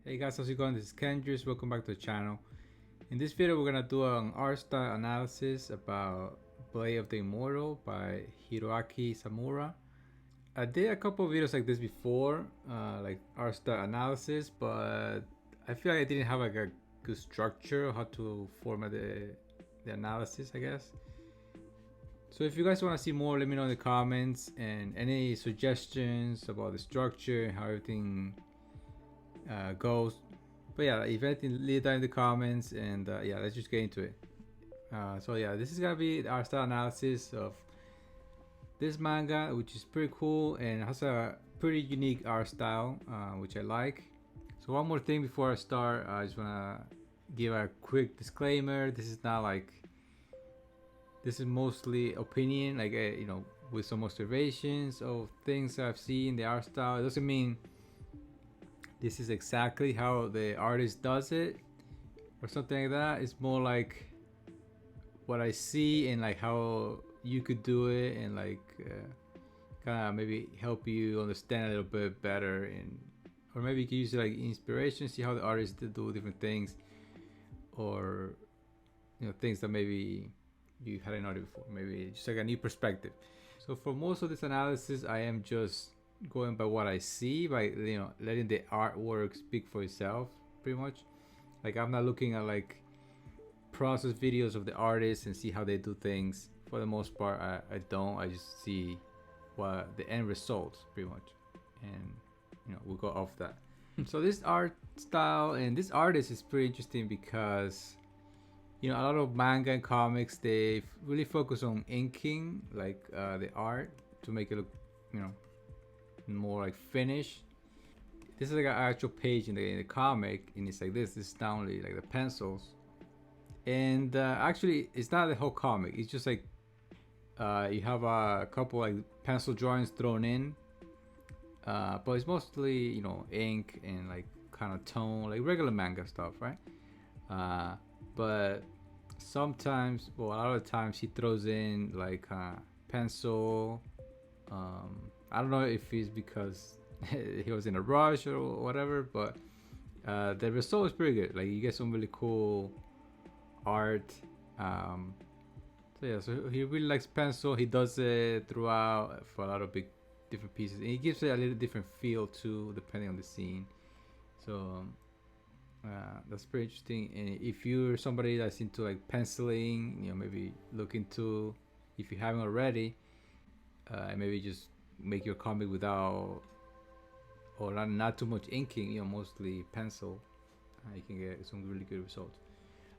Hey guys, how's it going? This is Kendrys. Welcome back to the channel. In this video, we're gonna do an art style analysis about Blade of the Immortal by Hiroaki Samura. I did a couple of videos like this before, like art style analysis, but I feel like I didn't have like a good structure how to format the analysis, I guess. So if you guys want to see more, let me know in the comments, and any suggestions about the structure and how everything goes. But yeah, if anything, leave that in the comments, and yeah, let's just get into it. So yeah, this is gonna be the art style analysis of this manga, which is pretty cool and has a pretty unique art style, which I like. So one more thing before I start, I just wanna give a quick disclaimer. This is not like, this is mostly opinion, like with some observations of things I've seen the art style. It doesn't mean this is exactly how the artist does it or something like that. It's more like what I see and like how you could do it, and like kind of maybe help you understand a little bit better, and or maybe you can use it like inspiration, see how the artists do different things, or things that maybe you hadn't noticed before, maybe just like a new perspective. So for most of this analysis, I am just going by what I see, by letting the artwork speak for itself, pretty much. Like I'm not looking at like process videos of the artists and see how they do things. For the most part, I don't. I just see what the end results, pretty much, and we'll go off that. So this art style and this artist is pretty interesting because a lot of manga and comics, they really focus on inking like the art to make it look more like finished. This is like an actual page in the comic, and it's like this is not only like the pencils, and actually it's not the whole comic. It's just like you have a couple like pencil drawings thrown in, but it's mostly ink and like kind of tone, like regular manga stuff, right? But sometimes, well, a lot of the times he throws in like pencil. I don't know if it's because he was in a rush or whatever, but the result is pretty good. Like you get some really cool art. So yeah, so he really likes pencil. He does it throughout for a lot of big different pieces, and he gives it a little different feel too, depending on the scene. So that's pretty interesting. And if you're somebody that's into like penciling, maybe look into, if you haven't already, maybe just make your comic without, or not too much inking, mostly pencil. You can get some really good results.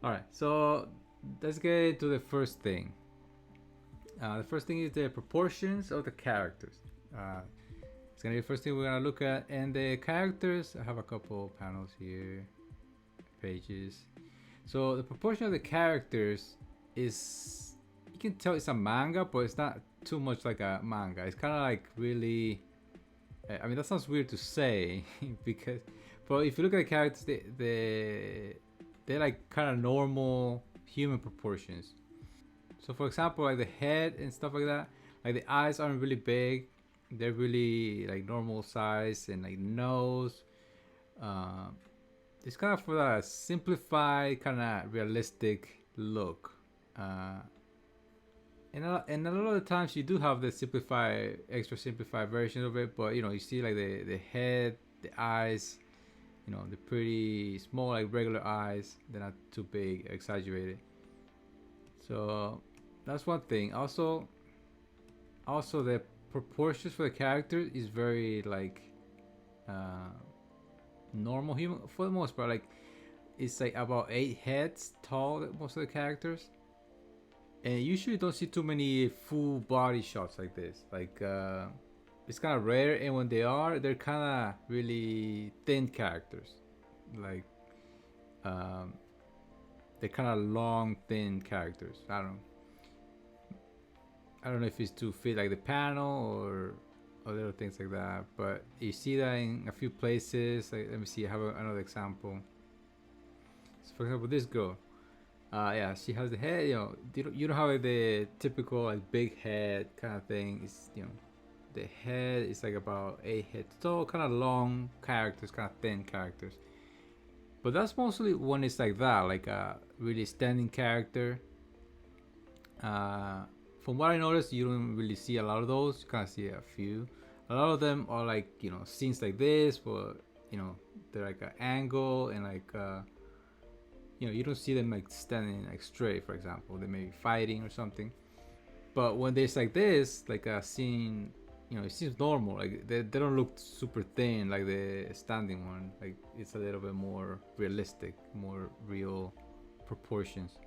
All right, so let's get into the first thing. The first thing is the proportions of the characters. It's gonna be the first thing we're gonna look at. And the characters, I have a couple panels here, pages. So the proportion of the characters is, you can tell it's a manga, but it's not too much like a manga. It's kind of like really, I mean, that sounds weird to say because, but if you look at the characters, they're like kind of normal human proportions. So for example, like the head and stuff like that, like the eyes aren't really big, they're really like normal size, and like nose, it's kind of for a simplified, kind of realistic look. And a lot of the times you do have the simplified, extra simplified version of it, but you see like the head, the eyes, they're pretty small, like regular eyes. They're not too big, exaggerated. So that's one thing. Also the proportions for the characters is very like normal human for the most part. Like it's like about 8 heads tall, most of the characters. And you usually don't see too many full body shots like this. Like it's kind of rare, and when they are, they're kind of really thin characters. Like they're kind of long, thin characters. I don't know if it's to fit like the panel or little things like that. But you see that in a few places. Like, let me see. I have another example. So for example, this girl. Yeah, she has the head. You don't have like the typical like big head kind of thing. It's the head is like about 8 heads tall, kind of long characters, kind of thin characters. But that's mostly when it's like that, like a really standing character. uh from what I noticed, you don't really see a lot of those. You kind of see a few. A lot of them are like, you know, scenes like this, but you know, they're like an angle, and like you know, you don't see them like standing like straight. For example, they may be fighting or something. But when there's like this, like a scene, you know, it seems normal. Like they don't look super thin like the standing one. Like it's a little bit more realistic, more real proportions.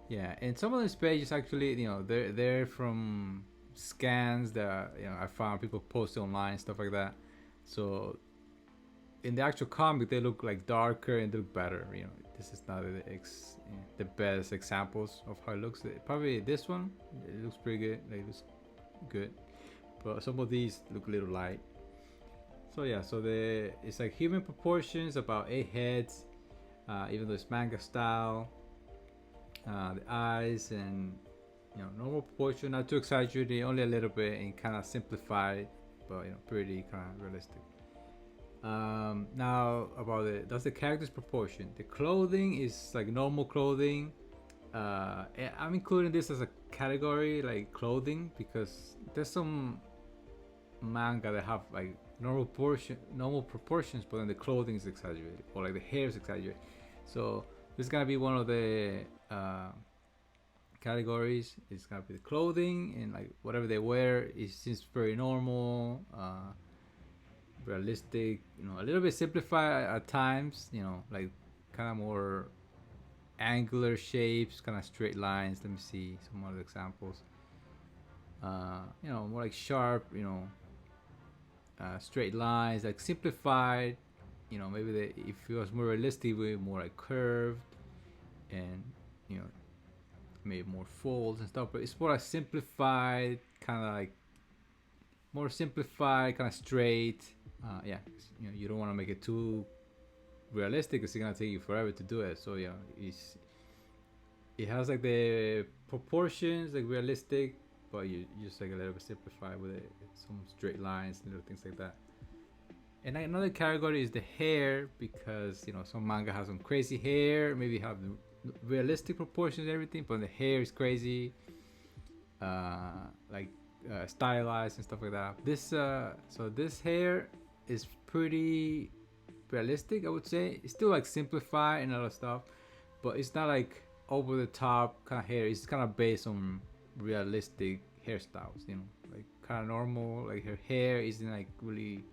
Yeah, and some of these pages actually, you know, they're from scans that, you know, I found people post online and stuff like that. So in the actual comic, they look like darker and they look better. You know, this is not the best examples of how it looks. Probably this one, it looks pretty good. Like, it looks good, but some of these look a little light. So yeah, so it's like human proportions, about 8 heads. Even though it's manga style, the eyes and, you know, normal proportion, not too exaggerated, only a little bit, and kind of simplified, but you know, pretty kind of realistic. Now about that's the character's proportion. The clothing is like normal clothing. I'm including this as a category, like clothing, because there's some manga that have like normal proportions, but then the clothing is exaggerated, or like the hair is exaggerated. So this is gonna be one of the categories. It's gonna be the clothing, and like whatever they wear, it seems very normal, realistic. You know, a little bit simplified at times. You know, like kind of more angular shapes, kind of straight lines. Let me see some other examples. You know, more like sharp. You know, straight lines, like simplified. You know, maybe if it was more realistic, it would be more like curved, and you know, maybe more folds and stuff. But it's more like simplified, kind of like more simplified, kind of straight. Yeah, you know, you don't want to make it too realistic because it's gonna take you forever to do it. So yeah, it has like the proportions like realistic, but you just like a little bit simplified with it, some straight lines and little things like that. And another category is the hair, because you know, some manga has some crazy hair, maybe have realistic proportions and everything, but the hair is crazy, like stylized and stuff like that. So this hair is pretty realistic, I would say. It's still like simplified and other stuff, but it's not like over the top kind of hair. It's kind of based on realistic hairstyles, you know, like kind of normal. Like her hair isn't like really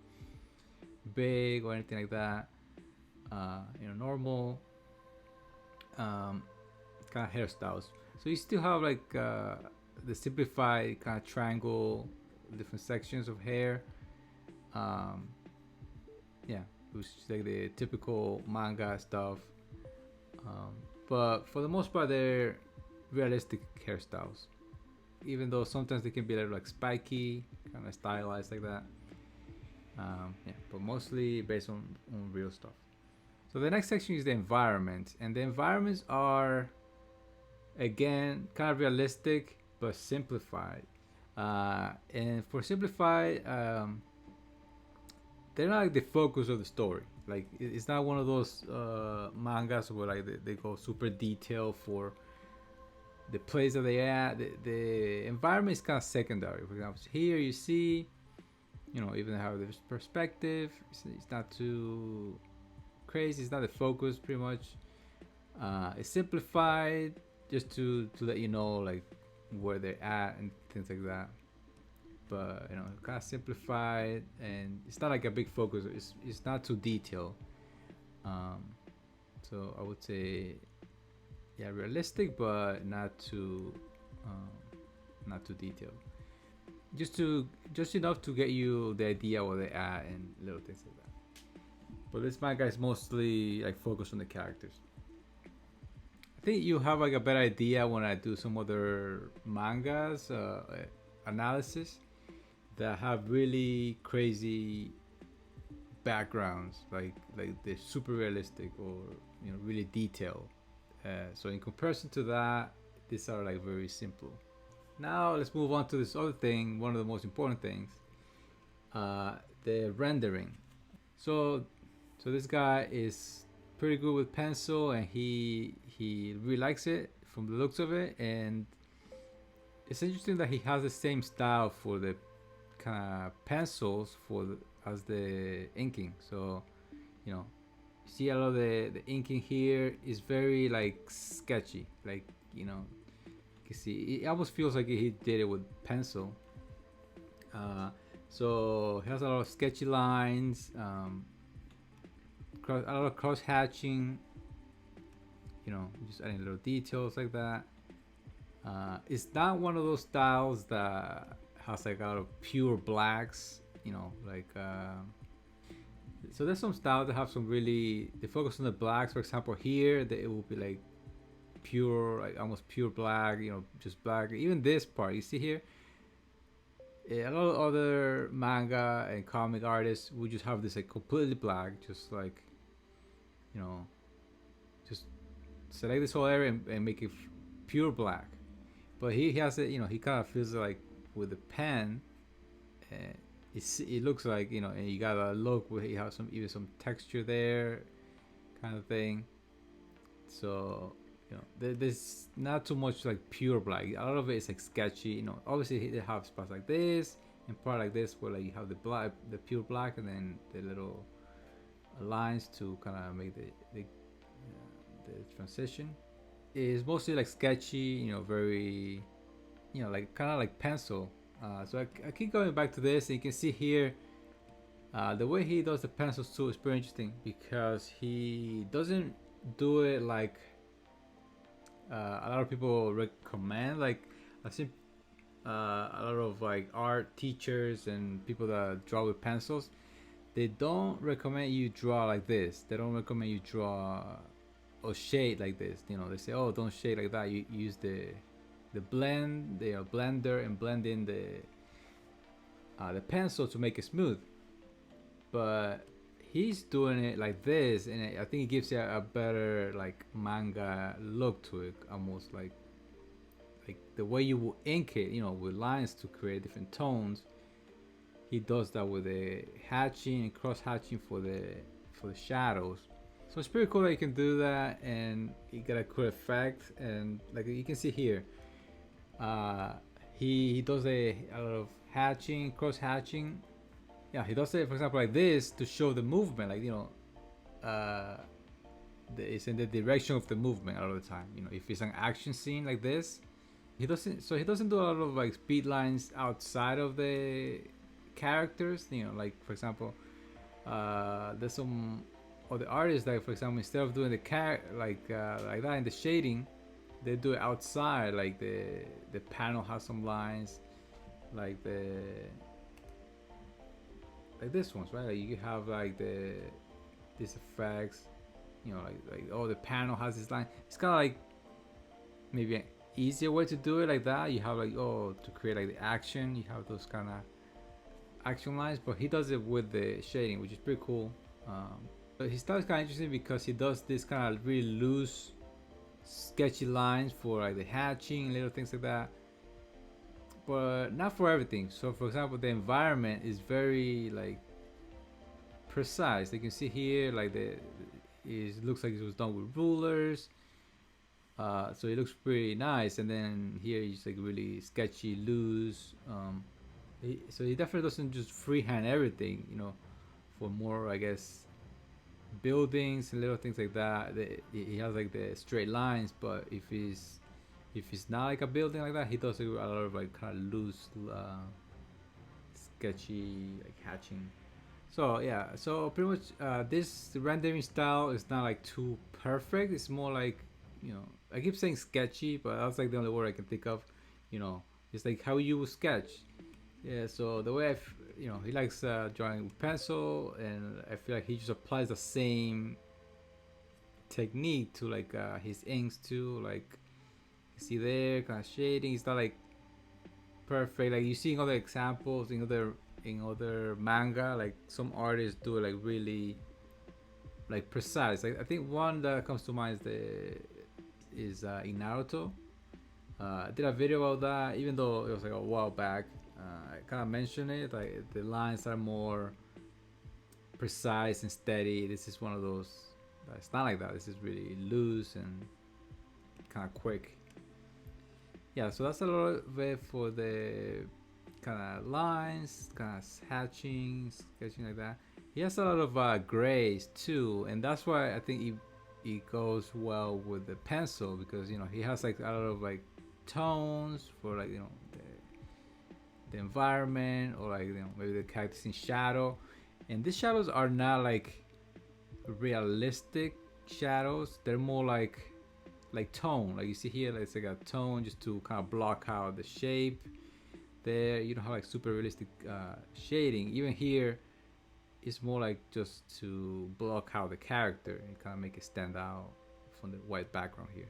big or anything like that. You know, normal kind of hairstyles. So you still have like the simplified kind of triangle, different sections of hair. Yeah, which is like the typical manga stuff. But for the most part, they're realistic hairstyles. Even though sometimes they can be a little like spiky, kind of stylized like that. Yeah, but mostly based on real stuff. So the next section is the environment, and the environments are again kind of realistic but simplified. And for simplified, they're not like the focus of the story. Like it's not one of those mangas where like they go super detailed for the place that they at. The environment is kind of secondary. For example, here you see, you know, even how the perspective, it's not too crazy. It's not the focus, pretty much. It's simplified just to let you know like where they're at and things like that. But you know, kind of simplified, and it's not like a big focus. It's not too detailed. So I would say, yeah, realistic, but not too detailed. Just enough to get you the idea where they're at and little things like that. But this manga is mostly like focused on the characters. I think you have like a better idea when I do some other mangas analysis that have really crazy backgrounds, like they're super realistic or, you know, really detailed. So in comparison to that, these are like very simple. Now let's move on to this other thing, one of the most important things, the rendering. So this guy is pretty good with pencil, and he really likes it from the looks of it. And it's interesting that he has the same style for the kind of pencils as the inking. So you know, you see a lot of the inking here is very like sketchy, like you can see it almost feels like he did it with pencil. So he has a lot of sketchy lines, a lot of cross hatching, just adding little details like that. It's not one of those styles that has like a lot of pure blacks, so there's some styles that have some really, they focus on the blacks. For example, here it will be like pure, like almost pure black, just black. Even this part you see here, a lot of other manga and comic artists would just have this like completely black, just like just select this whole area and make it pure black. But he has it, he kind of feels like with the pen, it looks like, and you got a look where you have even some texture there, kind of thing. So there's not too much like pure black. A lot of it is like sketchy. Obviously they have spots like this and part like this where like you have the pure black, and then the little lines to kind of make the transition. It's mostly like sketchy, very, like kind of like pencil. So I keep going back to this, and you can see here the way he does the pencils too is pretty interesting, because he doesn't do it like a lot of people recommend. Like I've seen a lot of like art teachers and people that draw with pencils, they don't recommend you draw like this. They don't recommend you draw or shade like this. They say, oh, don't shade like that. You use the blender and blend in the pencil to make it smooth. But he's doing it like this, and I think it gives you a better like manga look to it, almost like the way you will ink it, with lines to create different tones. He does that with the hatching and cross hatching for the shadows. So it's pretty cool that you can do that, and you get a cool effect. And like you can see here, he does a lot of hatching, cross hatching. Yeah, he does it, for example, like this to show the movement, like it's in the direction of the movement all the time. If it's an action scene like this, he doesn't do a lot of like speed lines outside of the characters. Like for example, there's some other artists, like for example, instead of doing the like that in the shading, they do it outside. Like the panel has some lines, like this ones, right? Like you have like these effects, like oh, the panel has this line. It's kind of like maybe an easier way to do it like that. You have like, oh, to create like the action, you have those kind of action lines, but he does it with the shading, which is pretty cool. But his style is kind of interesting because he does this kind of really loose, sketchy lines for like the hatching, little things like that, but not for everything. So for example, the environment is very like precise. You can see here like it looks like it was done with rulers, so it looks pretty nice. And then here it's like really sketchy, loose. So he definitely doesn't just freehand everything, for more, I guess, buildings and little things like that. He has like the straight lines, but if it's not like a building like that, he does a lot of like kind of loose, sketchy, like hatching. So yeah, so pretty much this rendering style is not like too perfect. It's more like, I keep saying sketchy, but that's like the only word I can think of. It's like how you would sketch. Yeah, so the way he likes drawing with pencil, and I feel like he just applies the same technique to like his inks too. Like you see there, kind of shading. It's not like perfect. Like you see in other examples in other manga, like some artists do it like really like precise. Like I think one that comes to mind is in Naruto. I did a video about that, even though it was like a while back. I kind of mentioned it, like the lines are more precise and steady. This is one of those it's not like that. This is really loose and kind of quick. Yeah, so that's a little bit for the kind of lines, kind of hatching, sketching like that. He has a lot of grays too, and that's why I think he goes well with the pencil, because you know he has like a lot of like tones for like, you know, the environment, or like, you know, maybe the characters in shadow, and these shadows are not like realistic shadows. They're more like tone, like you see here, like it's like a tone just to kind of block out the shape. There you don't have like super realistic shading. Even here it's more like just to block out the character and kind of make it stand out from the white background here.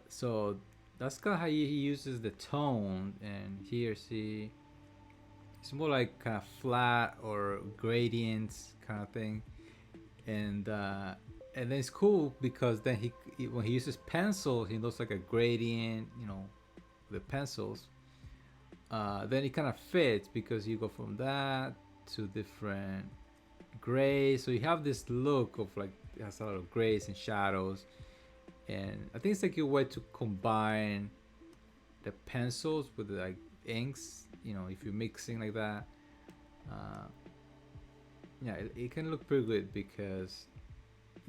So that's kind of how he uses the tone. And here, see, it's more like kind of flat or gradients kind of thing. And then it's cool because then he when he uses pencils, he looks like a gradient, you know, the pencils. Then it kind of fits because you go from that to different grays, so you have this look of like it has a lot of grays and shadows. And I think it's like a way to combine the pencils with the like inks, you know, if you're mixing like that. Yeah, it can look pretty good because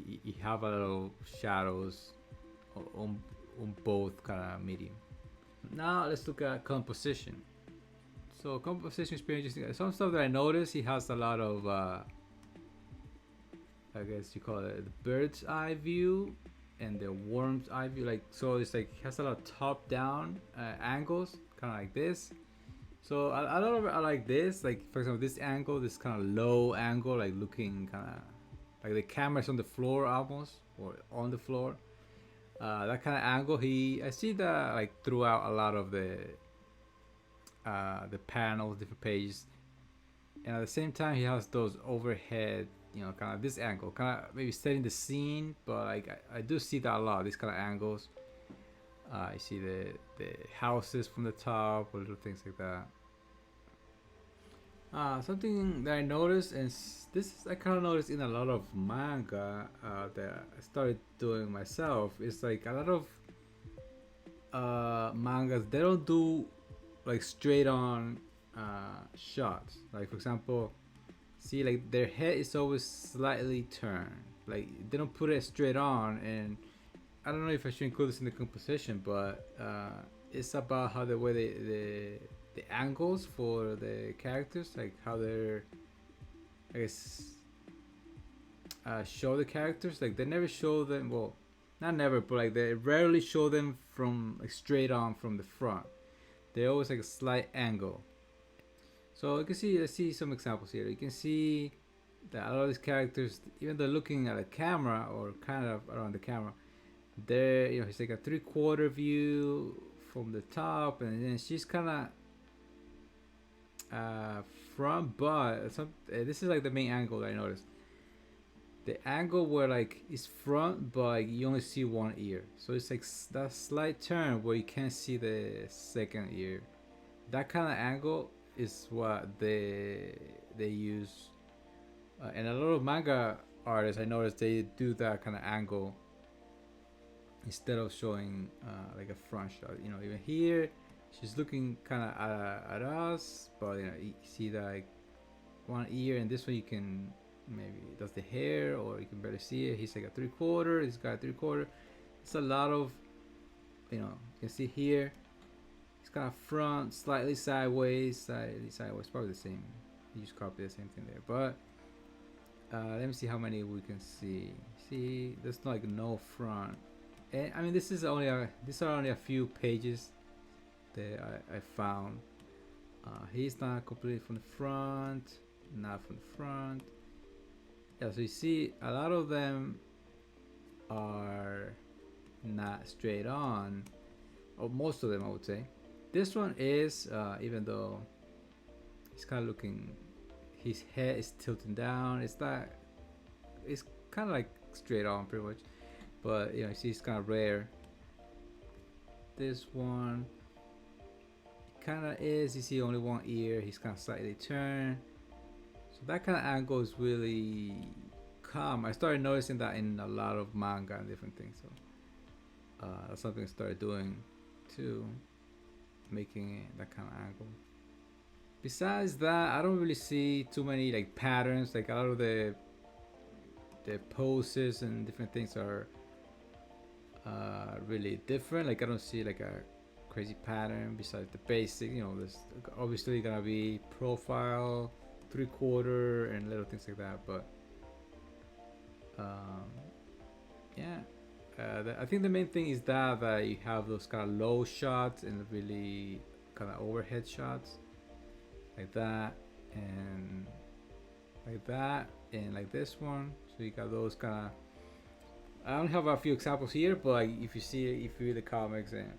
you have a lot of shadows on both kind of medium. Now let's look at composition. So composition is pretty interesting. Some stuff that I noticed, he has a lot of I guess you call it the bird's eye view and the worm's eye view. Like, so it's like he has a lot of top down angles, kind of like this. So a lot of it I like this. Like for example, this angle, this kind of low angle, like looking kind of like the camera's on the floor almost, or on the floor. That kind of angle, I see that like throughout a lot of the panels, different pages. And at the same time, he has those overhead, you know, kind of this angle, kind of maybe setting the scene. But like I do see that a lot, these kind of angles. I see the houses from the top, or little things like that. Something that I noticed, and this is, I kind of noticed in a lot of manga that I started doing myself, is like a lot of mangas, they don't do like straight on shots. Like for example, see, like their head is always slightly turned, like they don't put it straight on. And I don't know if I should include this in the composition, but it's about how the way the angles for the characters, like how they're, I guess, show the characters. Like they never show them, well, not never, but like they rarely show them from like straight on from the front. They always like a slight angle. So you can see, let's see some examples here. You can see that a lot of these characters, even though looking at a camera or kind of around the camera, there, you know, it's like a 3/4 view from the top, and then she's kind of front, but this is like the main angle that I noticed. The angle where like it's front, but like, you only see one ear, so it's like that slight turn where you can't see the second ear. That kind of angle is what they use, and a lot of manga artists, I noticed, they do that kind of angle instead of showing like a front shot. You know, even here she's looking kind of at us, but you know, you see that like one ear, and this one you can maybe that's the hair, or you can barely see it. He's like a 3/4. This guy 3/4. It's a lot of, you know, you can see here. It's kind of front, slightly sideways, probably the same. You just copy the same thing there. But let me see how many we can see. See, there's like no front. And I mean, these are only a few pages that I found. He's not completely from the front, not from the front. Yeah, so you see a lot of them are not straight on, or most of them I would say. This one is, even though he's kind of looking, his head is tilting down, it's kind of like straight on pretty much. But you know, you see it's kind of rare. This one kind of is, you see only one ear, he's kind of slightly turned. So that kind of angle is really calm. I started noticing that in a lot of manga and different things. So that's something I started doing too, making it that kind of angle. Besides that, I don't really see too many like patterns. Like a lot of the poses and different things are really different. Like I don't see like a crazy pattern besides the basic. You know, there's obviously gonna be profile, 3/4, and little things like that. But yeah, I think the main thing is that you have those kind of low shots and really kind of overhead shots, like that, and like that, and like this one. So you got those kind of. I only have a few examples here, but like if you see, if you read the comics and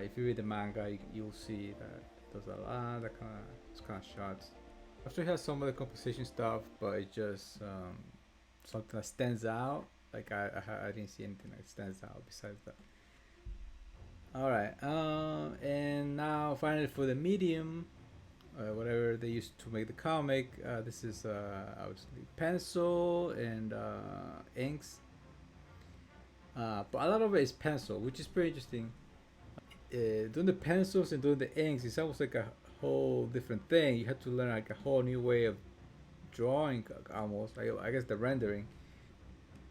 if you read the manga, you'll see that there's a lot of those kind of shots. After it has some of the composition stuff, but it's just something that stands out. Like I didn't see anything that stands out besides that. All right, and now finally for the medium, whatever they used to make the comic. This is obviously pencil and inks. But a lot of it is pencil, which is pretty interesting. Doing the pencils and doing the inks is almost like a whole different thing. You have to learn like a whole new way of drawing, almost. I guess the rendering.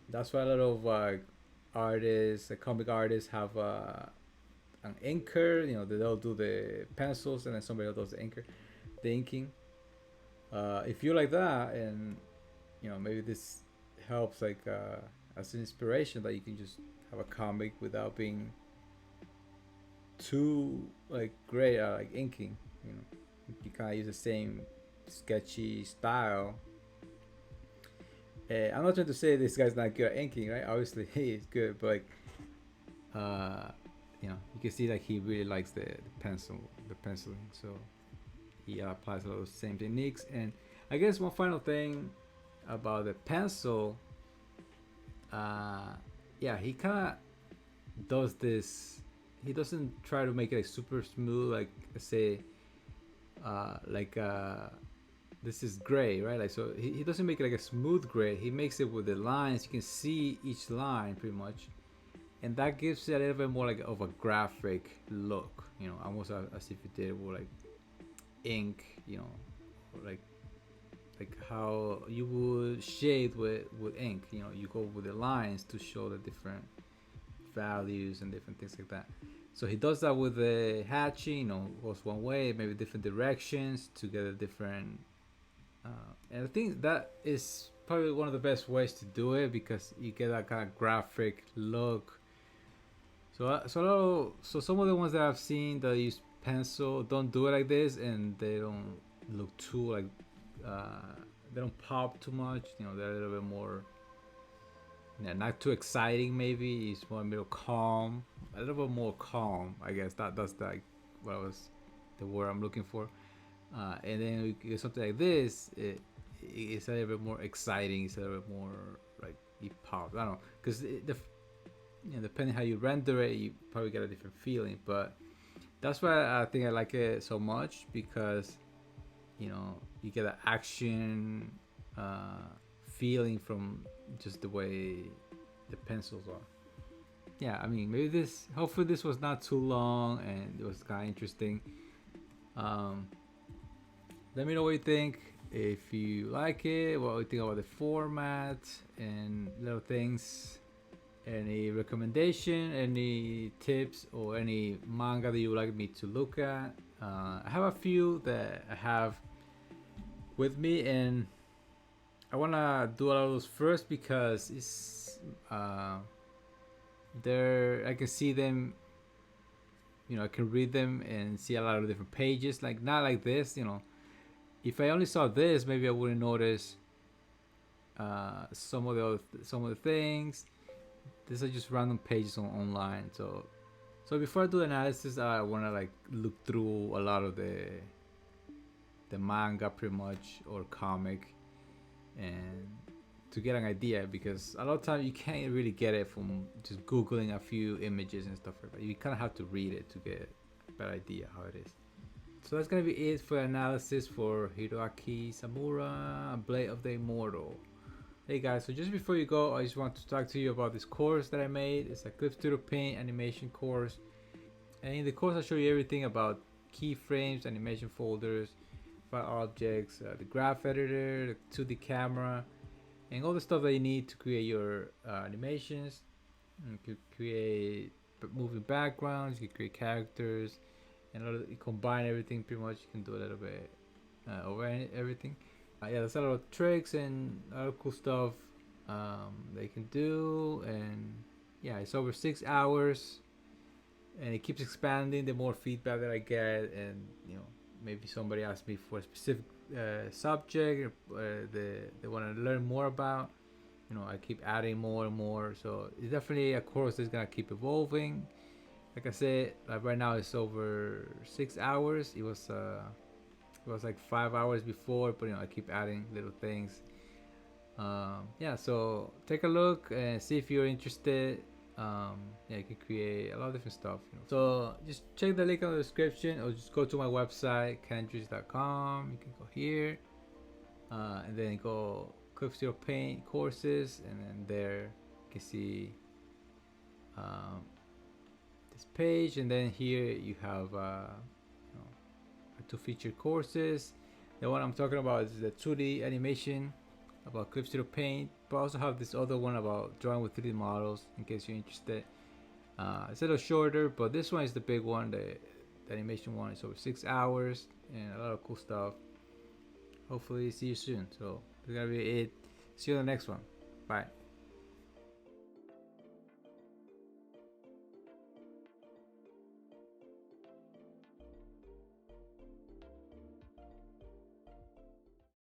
That's why a lot of artists, comic artists, have an inker. You know, they'll do the pencils and then somebody else does the inking. If you like that, and you know, maybe this helps like as an inspiration that you can just have a comic without being too like great at like inking. You know, you kind of use the same sketchy style. I'm not trying to say this guy's not good at inking, right? Obviously he is good, but like you know, you can see like he really likes the penciling, so he applies a lot of the same techniques. And I guess one final thing about the pencil, yeah, he kind of does this. He doesn't try to make it like super smooth, like say this is gray, right? Like, so he doesn't make it like a smooth gray. He makes it with the lines. You can see each line pretty much, and that gives it a little bit more like of a graphic look, you know, almost as if you did it with like ink, you know, or like how you would shade with ink. You know, you go with the lines to show the different values and different things like that. So he does that with the hatching, you know, goes one way, maybe different directions to get a different. And I think that is probably one of the best ways to do it because you get that kind of graphic look. So some of the ones that I've seen that use pencil don't do it like this, and they don't look too like they don't pop too much. You know, they're a little bit more. Yeah, not too exciting. Maybe it's more middle calm, a little bit more calm. I guess that's like what was the word I'm looking for. And then we get something like this. It's a little bit more exciting. It's a little bit more like it pops. I don't know, because depending how you render it, you probably get a different feeling. But that's why I think I like it so much, because you know, you get an action feeling from just the way the pencils are. Yeah, I mean, maybe hopefully this was not too long and it was kind of interesting. Let me know what you think. If you like it, what you think about the format and little things. Any recommendation, any tips, or any manga that you would like me to look at. I have a few that I have with me, and I want to do a lot of those first because it's there. I can see them, you know, I can read them and see a lot of different pages. Like, not like this, you know. If I only saw this, maybe I wouldn't notice some of the things. These are just random pages online. So before I do the analysis, I want to like look through a lot of the manga pretty much, or comic, and to get an idea, because a lot of times you can't really get it from just googling a few images and stuff like that. You kind of have to read it to get a better idea how it is. So that's gonna be it for analysis for Hiroaki Samura, Blade of the Immortal. Hey guys, so just before you go, I just want to talk to you about this course that I made. It's a Clip Studio Paint animation course. And in the course, I show you everything about keyframes, animation folders, file objects, the graph editor, the 2D camera, and all the stuff that you need to create your animations. You can create moving backgrounds, you can create characters, and you combine everything pretty much. You can do a little bit over everything. Yeah, there's a lot of tricks and a lot of cool stuff they can do, and yeah, it's over 6 hours, and it keeps expanding the more feedback that I get, and maybe somebody asks me for a specific subject they want to learn more about. I keep adding more and more, so it's definitely a course that's gonna keep evolving. Like I said, like right now it's over 6 hours. It was like 5 hours before, but I keep adding little things. Yeah, so take a look and see if you're interested. Yeah, you can create a lot of different stuff. So just check the link in the description, or just go to my website, Kendrys.com. You can go here, and then go Clip Studio Paint courses, and then there you can see this page, and then here you have two featured courses. The one I'm talking about is the 2D animation about Clip Studio Paint, but I also have this other one about drawing with 3D models in case you're interested. It's a little shorter, but this one is the big one. The animation one is over 6 hours and a lot of cool stuff. Hopefully see you soon. So that's gonna be it. See you on the next one. Bye.